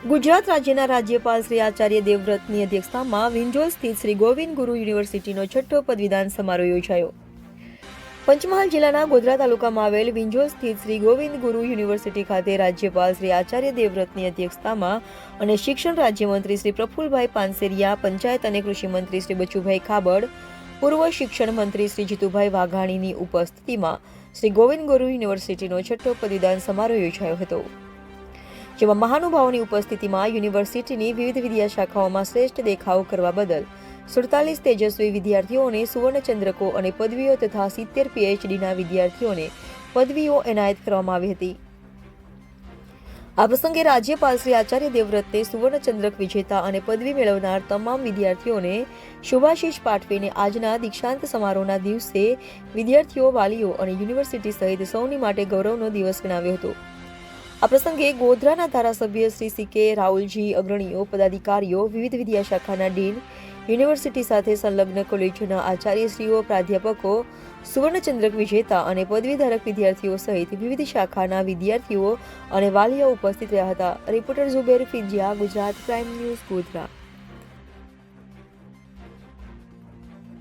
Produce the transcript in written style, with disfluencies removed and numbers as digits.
ગુજરાત રાજ્યના રાજ્યપાલ શ્રી આચાર્ય દેવવ્રતની અધ્યક્ષતામાં વિંજોલ સ્થિત શ્રી ગોવિંદ ગુરુ યુનિવર્સિટીનો 6ઠ્ઠો પદવીદાન સમારોહ યોજાયો. પંચમહાલ જિલ્લાના ગોધરા તાલુકામાં આવેલ વિંજોલ સ્થિત શ્રી ગોવિંદ ગુરુ યુનિવર્સિટી ખાતે રાજ્યપાલ શ્રી આચાર્ય દેવવ્રતની અધ્યક્ષતામાં અને શિક્ષણ રાજ્યમંત્રી શ્રી પ્રફુલભાઈ પાનસેરિયા, પંચાયત અને કૃષિ મંત્રી શ્રી બચુભાઈ ખાબડ, પૂર્વ શિક્ષણ મંત્રી શ્રી જીતુભાઈ વાઘાણીની ઉપસ્થિતિમાં શ્રી ગોવિંદ ગુરુ યુનિવર્સિટીનો 6ઠ્ઠો પદવીદાન સમારોહ યોજાયો હતો. જેમાં મહાનુભાવોની ઉપસ્થિતિમાં યુનિવર્સિટીની વિવિધ વિદ્યા શાખાઓમાં શ્રેષ્ઠ દેખાવ કરવા બદલ 47 તેજસ્વી વિદ્યાર્થીઓને સુવર્ણચંદ્રકો અને પદવીઓ તથા 70 PhDના વિદ્યાર્થીઓને પદવીઓ એનાયત કરવામાં આવી હતી. આ પ્રસંગે રાજ્યપાલ શ્રી આચાર્ય દેવવ્રતે સુવર્ણચંદ્રક વિજેતા અને પદવી મેળવનાર તમામ વિદ્યાર્થીઓને શુભાશીષ પાઠવીને આજના દીક્ષાંત સમારોહના દિવસે વિદ્યાર્થીઓ, વાલીઓ અને યુનિવર્સિટી સહિત સૌની માટે ગૌરવનો દિવસ ગણાવ્યો હતો. આ પ્રસંગે ગોધરાના ધારાસભ્ય શ્રી CK રાહુલજી, અગ્રણીઓ, પદાધિકારીઓ, વિવિધ વિદ્યા શાખાના ડીન, યુનિવર્સિટી સાથે સંલગ્ન કોલેજોના આચાર્યશ્રીઓ, પ્રાધ્યાપકો, સુવર્ણચંદ્રક વિજેતા અને પદવીધારક વિદ્યાર્થીઓ સહિત વિવિધ શાખાના વિદ્યાર્થીઓ અને વાલીઓ ઉપસ્થિત રહ્યા હતા. Reporter Zuber Finjiya, Gujarat prime news, Godhra.